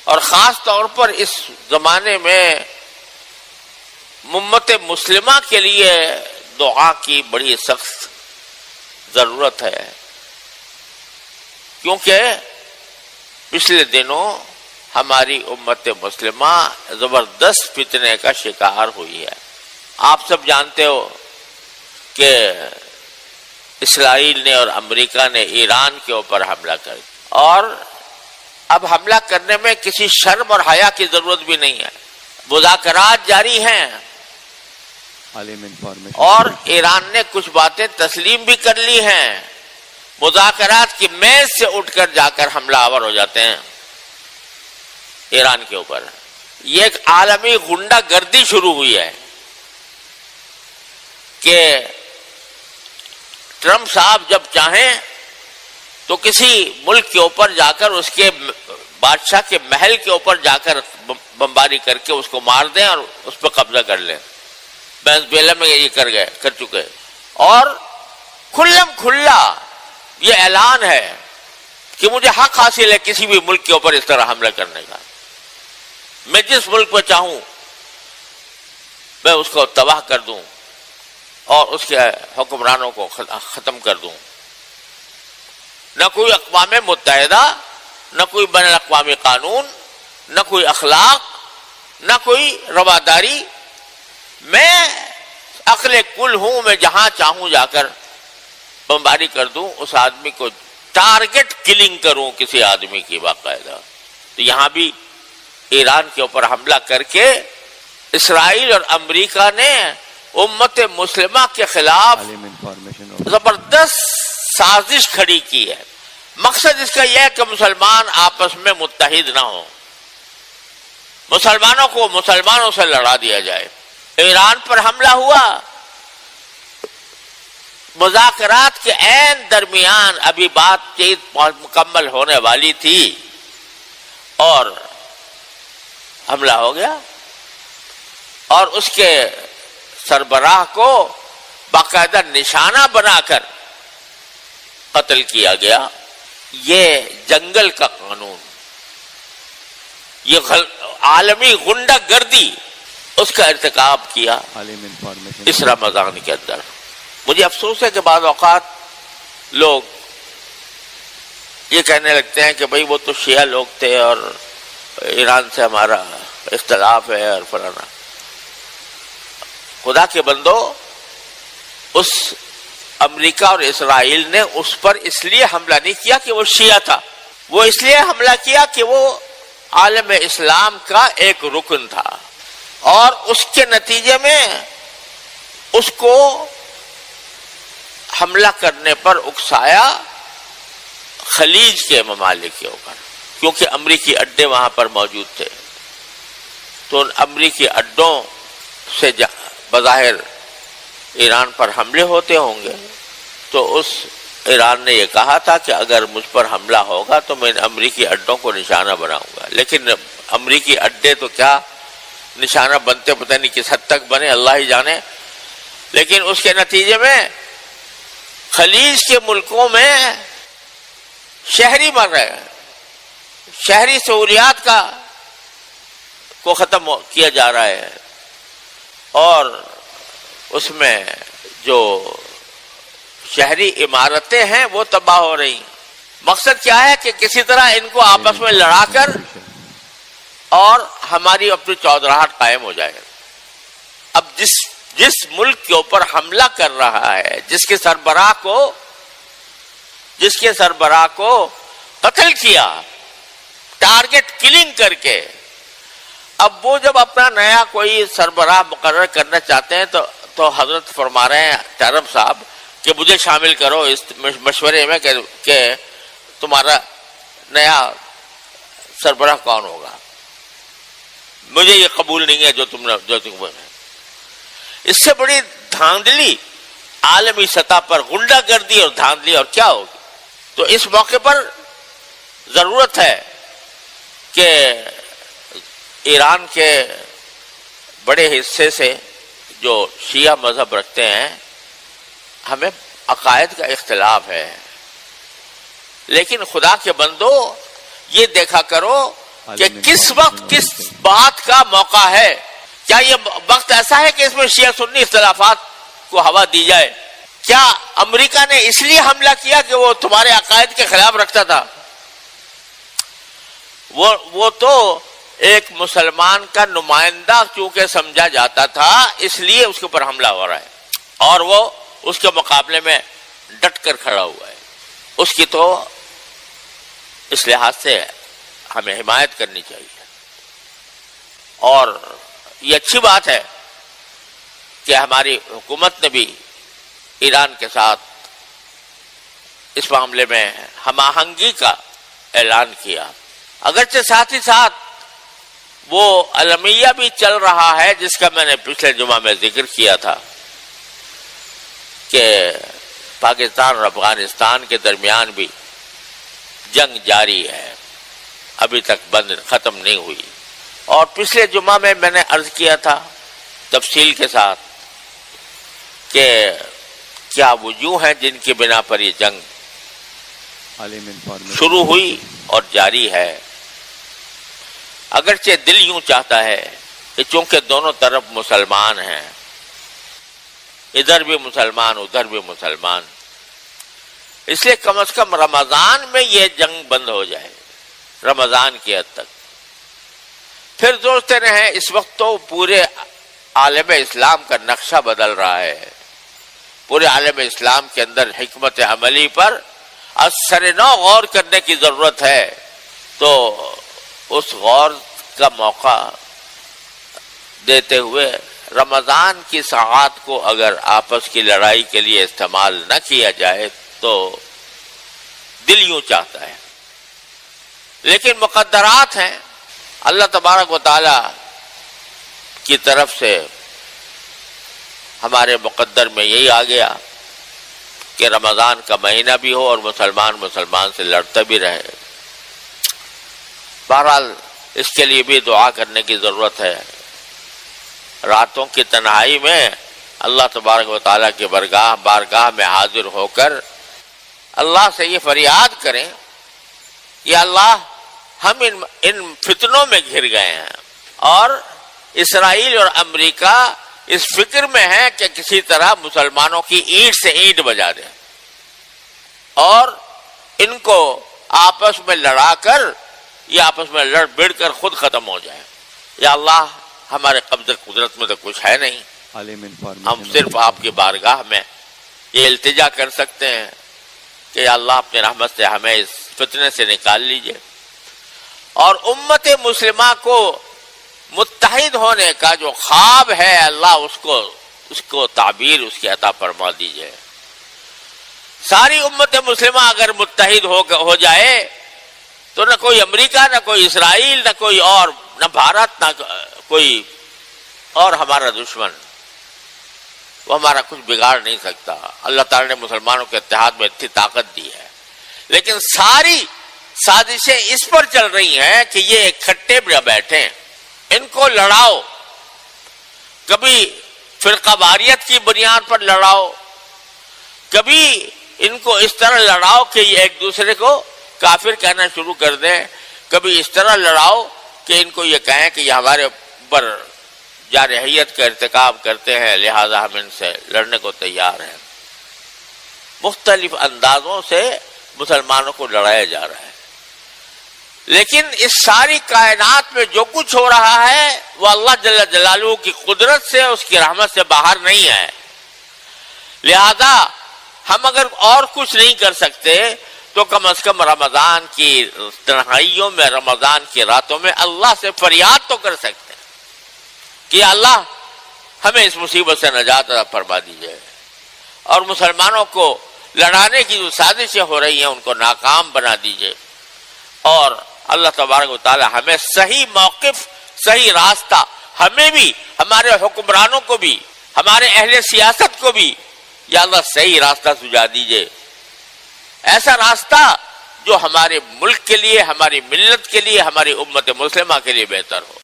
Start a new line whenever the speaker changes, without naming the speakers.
اور خاص طور پر اس زمانے میں امت مسلمہ کے لیے دعا کی بڑی سخت ضرورت ہے، کیونکہ پچھلے دنوں ہماری امت مسلمہ زبردست فتنے کا شکار ہوئی ہے۔ آپ سب جانتے ہو کہ اسرائیل نے اور امریکہ نے ایران کے اوپر حملہ کر دیا، اور اب حملہ کرنے میں کسی شرم اور حیا کی ضرورت بھی نہیں ہے۔ مذاکرات جاری ہیں اور ایران نے کچھ باتیں تسلیم بھی کر لی ہیں۔ مذاکرات کی میز سے اٹھ کر جا کر حملہ آور ہو جاتے ہیں ایران کے اوپر۔ یہ ایک عالمی غنڈہ گردی شروع ہوئی ہے کہ ٹرمپ صاحب جب چاہیں تو کسی ملک کے اوپر جا کر اس کے بادشاہ کے محل کے اوپر جا کر بمباری کر کے اس کو مار دیں اور اس پہ قبضہ کر لیں۔ وینزویلا میں یہ کر چکے، اور کھلم کھلا یہ اعلان ہے کہ مجھے حق حاصل ہے کسی بھی ملک کے اوپر اس طرح حملہ کرنے کا۔ میں جس ملک پہ چاہوں میں اس کو تباہ کر دوں اور اس کے حکمرانوں کو ختم کر دوں۔ نہ کوئی اقوام متحدہ، نہ کوئی بین الاقوامی قانون، نہ کوئی اخلاق، نہ کوئی رواداری۔ میں عقل کل ہوں، میں جہاں چاہوں جا کر بمباری کر دوں، اس آدمی کو ٹارگٹ کلنگ کروں کسی آدمی کی باقاعدہ۔ تو یہاں بھی ایران کے اوپر حملہ کر کے اسرائیل اور امریکہ نے امت مسلمہ کے خلاف زبردست سازش کھڑی کی ہے۔ مقصد اس کا یہ ہے کہ مسلمان آپس میں متحد نہ ہوں، مسلمانوں کو مسلمانوں سے لڑا دیا جائے۔ ایران پر حملہ ہوا، مذاکرات کے عین درمیان ابھی بات چیت مکمل ہونے والی تھی اور حملہ ہو گیا، اور اس کے سربراہ کو باقاعدہ نشانہ بنا کر قتل کیا گیا۔ یہ جنگل کا قانون، یہ عالمی غنڈہ گردی، اس کا ارتکاب کیا اس رمضان کے اندر۔ مجھے افسوس ہے کہ بعض اوقات لوگ یہ کہنے لگتے ہیں کہ بھئی وہ تو شیعہ لوگ تھے اور ایران سے ہمارا اختلاف ہے اور فلانا۔ خدا کے بندو، اس امریکہ اور اسرائیل نے اس پر اس لیے حملہ نہیں کیا کہ وہ شیعہ تھا، وہ اس لیے حملہ کیا کہ وہ عالم اسلام کا ایک رکن تھا، اور اس کے نتیجے میں اس کو حملہ کرنے پر اکسایا خلیج کے ممالک کے اوپر، کیونکہ امریکی اڈے وہاں پر موجود تھے۔ تو ان امریکی اڈوں سے بظاہر ایران پر حملے ہوتے ہوں گے، تو اس ایران نے یہ کہا تھا کہ اگر مجھ پر حملہ ہوگا تو میں ان امریکی اڈوں کو نشانہ بناؤں گا۔ لیکن امریکی اڈے تو کیا نشانہ بنتے، پتہ نہیں کس حد تک بنے، اللہ ہی جانے۔ لیکن اس کے نتیجے میں خلیج کے ملکوں میں شہری مر رہے ہیں، شہری سہولیات کو ختم کیا جا رہا ہے، اور اس میں جو شہری عمارتیں ہیں وہ تباہ ہو رہی۔ مقصد کیا ہے کہ کسی طرح ان کو آپس میں لڑا کر اور ہماری اپنی چودراہٹ قائم ہو جائے۔ اب جس ملک کے اوپر حملہ کر رہا ہے، جس کے سربراہ کو قتل کیا ٹارگٹ کلنگ کر کے، اب وہ جب اپنا نیا کوئی سربراہ مقرر کرنا چاہتے ہیں تو حضرت فرما رہے ہیں ٹرمپ صاحب کہ مجھے شامل کرو اس مشورے میں کہ تمہارا نیا سربراہ کون ہوگا۔ مجھے یہ قبول نہیں ہے جو تم اس سے بڑی دھاندلی عالمی سطح پر غنڈہ گردی اور دھاندلی اور کیا ہوگی۔ تو اس موقع پر ضرورت ہے کہ ایران کے بڑے حصے سے جو شیعہ مذہب رکھتے ہیں، ہمیں عقائد کا اختلاف ہے، لیکن خدا کے بندو یہ دیکھا کرو کہ کس وقت کس بات کا موقع ہے. کیا یہ وقت ایسا ہے کہ اس میں شیعہ سنی اختلافات کو ہوا دی جائے؟ کیا امریکہ نے اس لیے حملہ کیا کہ وہ تمہارے عقائد کے خلاف رکھتا تھا؟ وہ تو ایک مسلمان کا نمائندہ چونکہ سمجھا جاتا تھا، اس لیے اس کے اوپر حملہ ہو رہا ہے، اور وہ اس کے مقابلے میں ڈٹ کر کھڑا ہوا ہے. اس کی تو اس لحاظ سے ہمیں حمایت کرنی چاہیے. اور یہ اچھی بات ہے کہ ہماری حکومت نے بھی ایران کے ساتھ اس معاملے میں ہم آہنگی کا اعلان کیا. اگرچہ ساتھ ہی ساتھ وہ المیہ بھی چل رہا ہے جس کا میں نے پچھلے جمعہ میں ذکر کیا تھا کہ پاکستان اور افغانستان کے درمیان بھی جنگ جاری ہے، ابھی تک بند ختم نہیں ہوئی. اور پچھلے جمعہ میں نے عرض کیا تھا تفصیل کے ساتھ کہ کیا وجوہ ہیں جن کی بنا پر یہ جنگ شروع ہوئی اور جاری ہے. اگرچہ دل یوں چاہتا ہے کہ چونکہ دونوں طرف مسلمان ہیں، ادھر بھی مسلمان ادھر بھی مسلمان، اس لیے کم از کم رمضان میں یہ جنگ بند ہو جائے، رمضان کی حد تک. پھر سوچتے رہیں. اس وقت تو پورے عالم اسلام کا نقشہ بدل رہا ہے. پورے عالم اسلام کے اندر حکمت عملی پر از سر نو غور کرنے کی ضرورت ہے. تو اس غور کا موقع دیتے ہوئے رمضان کی ساعات کو اگر آپس کی لڑائی کے لیے استعمال نہ کیا جائے تو دل یوں چاہتا ہے. لیکن مقدرات ہیں. اللہ تبارک و تعالی کی طرف سے ہمارے مقدر میں یہی آ گیا کہ رمضان کا مہینہ بھی ہو اور مسلمان سے لڑتا بھی رہے. بہرحال اس کے لیے بھی دعا کرنے کی ضرورت ہے. راتوں کی تنہائی میں اللہ تبارک و تعالیٰ کے بارگاہ میں حاضر ہو کر اللہ سے یہ فریاد کریں یا اللہ ہم ان فتنوں میں گھر گئے ہیں، اور اسرائیل اور امریکہ اس فکر میں ہے کہ کسی طرح مسلمانوں کی اینٹ سے اینٹ بجا دیں اور ان کو آپس میں لڑا کر یا آپس میں لڑ بڑھ کر خود ختم ہو جائے. یا اللہ ہمارے قبضہ قدرت میں تو کچھ ہے نہیں، ہم صرف آپ کی بارگاہ میں یہ التجا کر سکتے ہیں کہ یا اللہ اپنی رحمت سے ہمیں اس فتنے سے نکال لیجئے، اور امت مسلمہ کو متحد ہونے کا جو خواب ہے اللہ اس کو تعبیر اس کی عطا فرما دیجئے. ساری امت مسلمہ اگر متحد ہو جائے تو نہ کوئی امریکہ، نہ کوئی اسرائیل، نہ کوئی اور، نہ بھارت، نہ کوئی اور ہمارا دشمن، وہ ہمارا کچھ بگاڑ نہیں سکتا. اللہ تعالی نے مسلمانوں کے اتحاد میں اتنی طاقت دی ہے، لیکن ساری سازشیں اس پر چل رہی ہیں کہ یہ اکٹھے بیٹھیں، ان کو لڑاؤ. کبھی فرقہ واریت کی بنیاد پر لڑاؤ، کبھی ان کو اس طرح لڑاؤ کہ یہ ایک دوسرے کو کافر کہنا شروع کر دیں، کبھی اس طرح لڑاؤ کہ ان کو یہ کہیں کہ یہ ہمارے اوپر جارحیت کا ارتکاب کرتے ہیں لہذا ہم ان سے لڑنے کو تیار ہیں. مختلف اندازوں سے مسلمانوں کو لڑایا جا رہا ہے، لیکن اس ساری کائنات میں جو کچھ ہو رہا ہے وہ اللہ جل جلالہ کی قدرت سے، اس کی رحمت سے باہر نہیں ہے. لہذا ہم اگر اور کچھ نہیں کر سکتے تو کم از کم رمضان کی تنہائیوں میں، رمضان کی راتوں میں اللہ سے فریاد تو کر سکتے ہیں کہ اللہ ہمیں اس مصیبت سے نجات عطا فرما دیجیے، اور مسلمانوں کو لڑانے کی جو سازشیں ہو رہی ہیں ان کو ناکام بنا دیجیے، اور اللہ تبارک و تعالی ہمیں صحیح موقف، صحیح راستہ، ہمیں بھی، ہمارے حکمرانوں کو بھی، ہمارے اہل سیاست کو بھی یا اللہ صحیح راستہ سجا دیجیے، ایسا راستہ جو ہمارے ملک کے لیے، ہماری ملت کے لیے، ہماری امت مسلمہ کے لیے بہتر ہو.